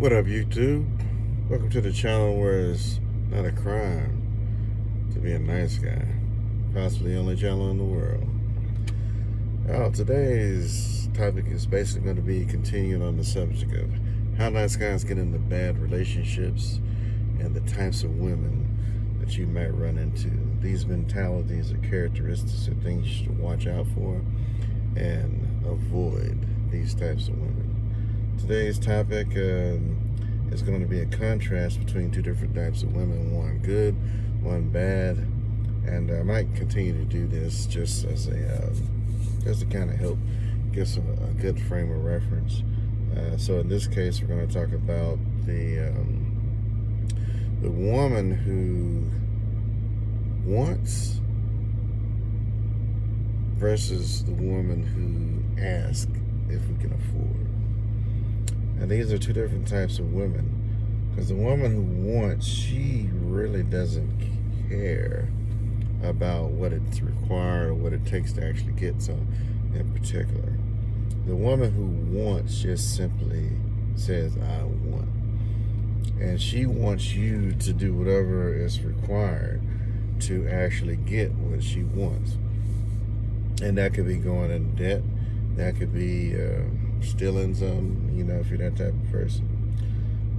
What up, YouTube? Welcome to the channel where it's not a crime to be a nice guy. Possibly the only channel in the world. Well, today's topic is basically going to be continuing on the subject of how nice guys get into bad relationships and the types of women that you might run into. These mentalities or characteristics are things you should watch out for and avoid these types of women. Today's topic is going to be a contrast between two different types of women, one good, one bad, and I might continue to do this just as just to kind of help give some a good frame of reference. So in this case, we're going to talk about the woman who wants versus the woman who asks if we can afford. And these are two different types of women. Because the woman who wants, she really doesn't care about what it's required or what it takes to actually get some in particular. The woman who wants just simply says, I want. And she wants you to do whatever is required to actually get what she wants. And that could be going in debt. That could be stealing something, if you're that type of person.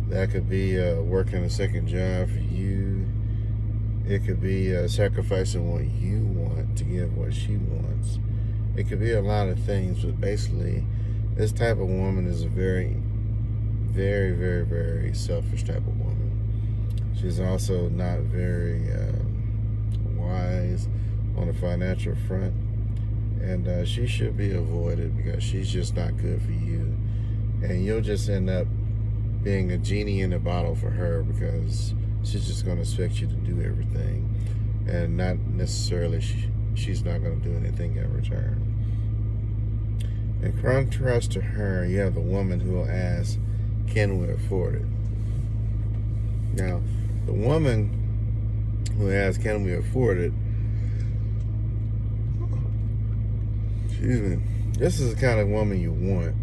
That could be working a second job for you. It could be sacrificing what you want to give what she wants. It could be a lot of things, but basically, this type of woman is a very, very, very, very selfish type of woman. She's also not very wise on the financial front. And she should be avoided because she's just not good for you. And you'll just end up being a genie in a bottle for her because she's just going to expect you to do everything. And not necessarily, she's not going to do anything in return. In contrast to her, you have the woman who will ask, can we afford it? Now, the woman who asks, can we afford it? This is the kind of woman you want,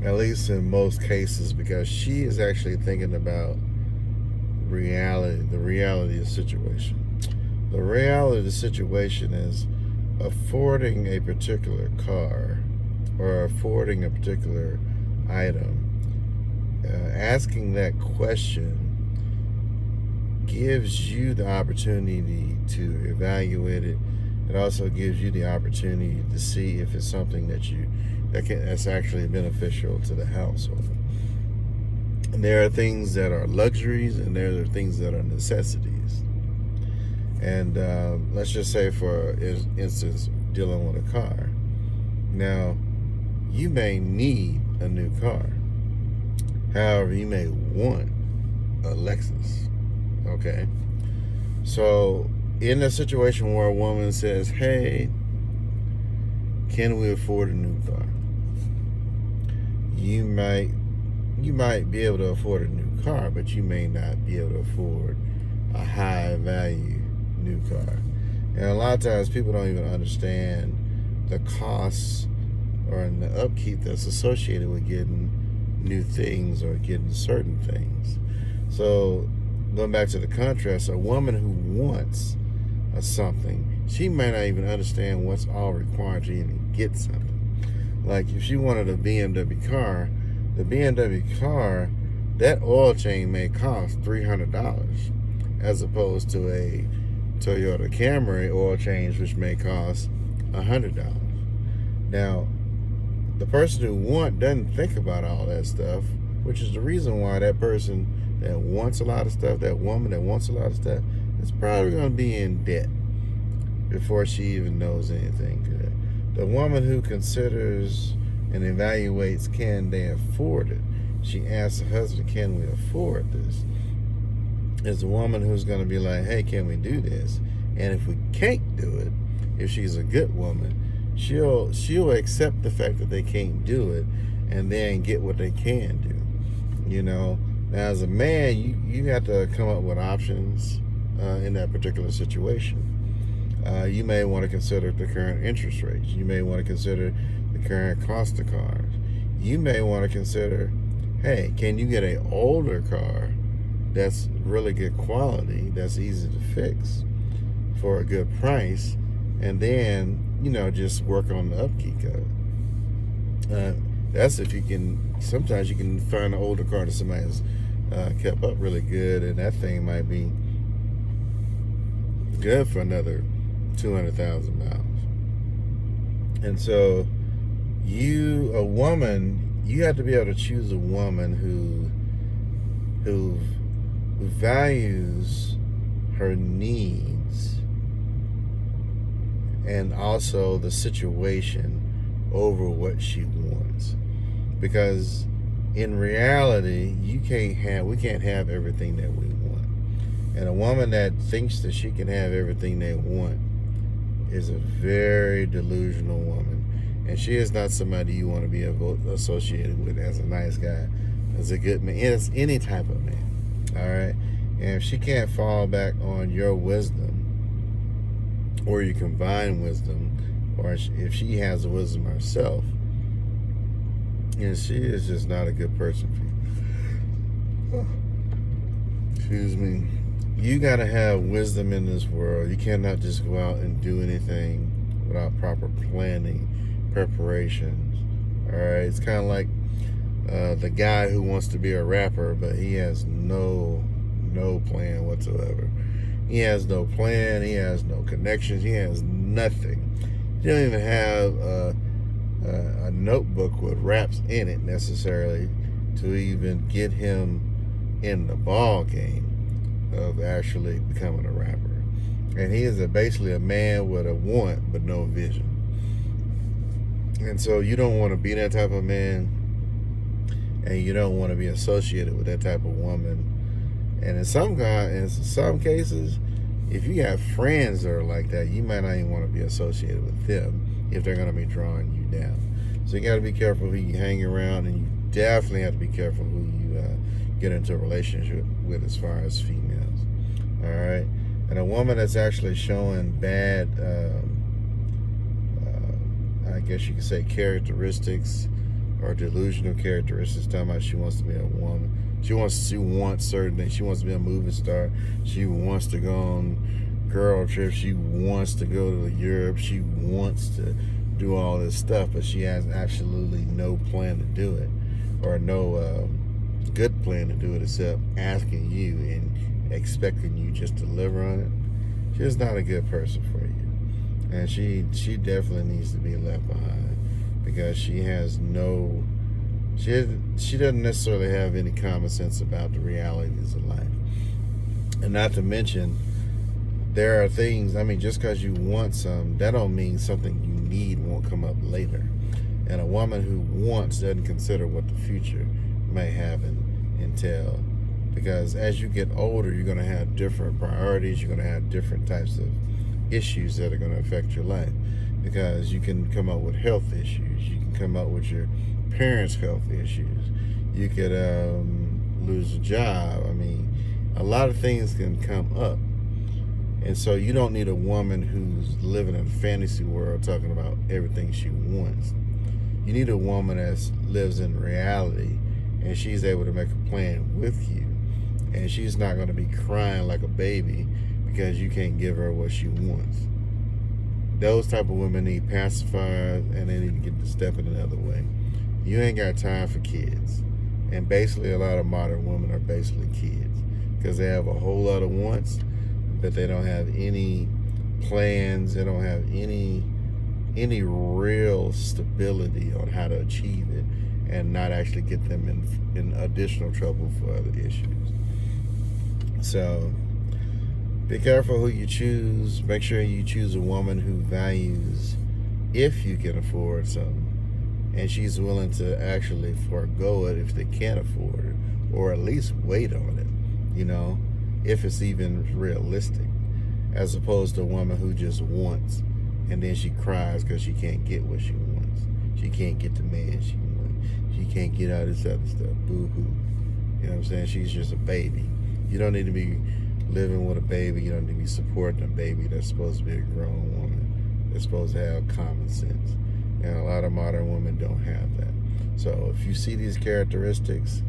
at least in most cases, because she is actually thinking about the reality of the situation. The reality of the situation is affording a particular car or affording a particular item. Asking that question gives you the opportunity to evaluate it. It also gives you the opportunity to see if it's something that's actually beneficial to the household. And there are things that are luxuries, and there are things that are necessities. And let's just say, for instance, dealing with a car. Now, you may need a new car. However, you may want a Lexus. Okay? So, in a situation where a woman says, hey, can we afford a new car? You might be able to afford a new car, but you may not be able to afford a high value new car. And a lot of times people don't even understand the costs or the upkeep that's associated with getting new things or getting certain things. So going back to the contrast, a woman who wants something, she may not even understand what's all required to even get something. Like if she wanted a BMW car, the BMW car, that oil change may cost $300 as opposed to a Toyota Camry oil change which may cost $100. Now, the person who doesn't think about all that stuff, which is the reason why that person that wants a lot of stuff, that woman that wants a lot of stuff, is probably going to be in debt before she even knows anything good. The woman who considers and evaluates, can they afford it? She asks her husband, can we afford this? Is the woman who's going to be like, hey, can we do this? And if we can't do it, if she's a good woman, she'll accept the fact that they can't do it and then get what they can do. Now as a man, you have to come up with options in that particular situation. You may want to consider the current interest rates. You may want to consider the current cost of cars. You may want to consider hey, can you get an older car that's really good quality, that's easy to fix for a good price, and then, just work on the upkeep of it. That's if you can. Sometimes you can find an older car that somebody has kept up really good, and that thing might be good for another 200,000 miles. And so, a woman, you have to be able to choose a woman who values her needs and also the situation over what she wants. Because in reality, we can't have everything that we want. And a woman that thinks that she can have everything they want is a very delusional woman. And she is not somebody you want to be associated with as a nice guy, as a good man, as any type of man. All right? And if she can't fall back on your wisdom, or your combined wisdom, or if she has the wisdom herself, she is just not a good person for you. Excuse me. You got to have wisdom in this world. You cannot just go out and do anything without proper planning, preparations. All right? It's kind of like the guy who wants to be a rapper, but he has no plan whatsoever. He has no plan. He has no connections. He has nothing. He don't even have a notebook with raps in it necessarily to even get him in the ball game of actually becoming a rapper. And he is basically a man with a want but no vision. And so you don't want to be that type of man, and you don't want to be associated with that type of woman. And in some cases, if you have friends that are like that, you might not even want to be associated with them if they're going to be drawing you down. So you got to be careful who you hang around, and you definitely have to be careful who you get into a relationship with as far as females. All right? And a woman that's actually showing bad, I guess you could say, characteristics or delusional characteristics, talking about she wants to be a woman. She wants certain things. She wants to be a movie star. She wants to go on girl trips. She wants to go to Europe. She wants to do all this stuff, but she has absolutely no plan to do it, or no good plan to do it, except asking you and expecting you just to deliver on it. She's not a good person for you, and she definitely needs to be left behind, because she doesn't necessarily have any common sense about the realities of life. And not to mention, there are things, just because you want some, that don't mean something you need won't come up later. And a woman who wants doesn't consider what the future may have and entail. Because as you get older, you're going to have different priorities. You're going to have different types of issues that are going to affect your life. Because you can come up with health issues. You can come up with your parents' health issues. You could lose a job. A lot of things can come up. And so you don't need a woman who's living in a fantasy world talking about everything she wants. You need a woman that lives in reality, and she's able to make a plan with you. And she's not going to be crying like a baby because you can't give her what she wants. Those type of women need pacifiers, and they need to get to step in another way. You ain't got time for kids. And basically a lot of modern women are basically kids, because they have a whole lot of wants, but they don't have any plans. They don't have any real stability on how to achieve it, and not actually get them in additional trouble for other issues. So be careful who you choose. Make sure you choose a woman who values, if you can afford something, and she's willing to actually forego it if they can't afford it, or at least wait on it, if it's even realistic, as opposed to a woman who just wants, and then she cries because she can't get what she wants. She can't get the man she wants. She can't get all this other stuff. Boo-hoo. You know what I'm saying? She's just a baby. You don't need to be living with a baby. You don't need to be supporting a baby that's supposed to be a grown woman. That's supposed to have common sense. And a lot of modern women don't have that. So if you see these characteristics,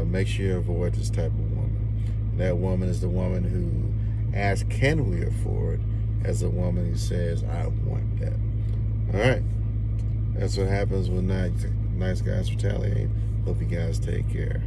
make sure you avoid this type of woman. That woman is the woman who asks, can we afford, as a woman who says, I want that. All right. That's what happens when nice guys retaliate. Hope you guys take care.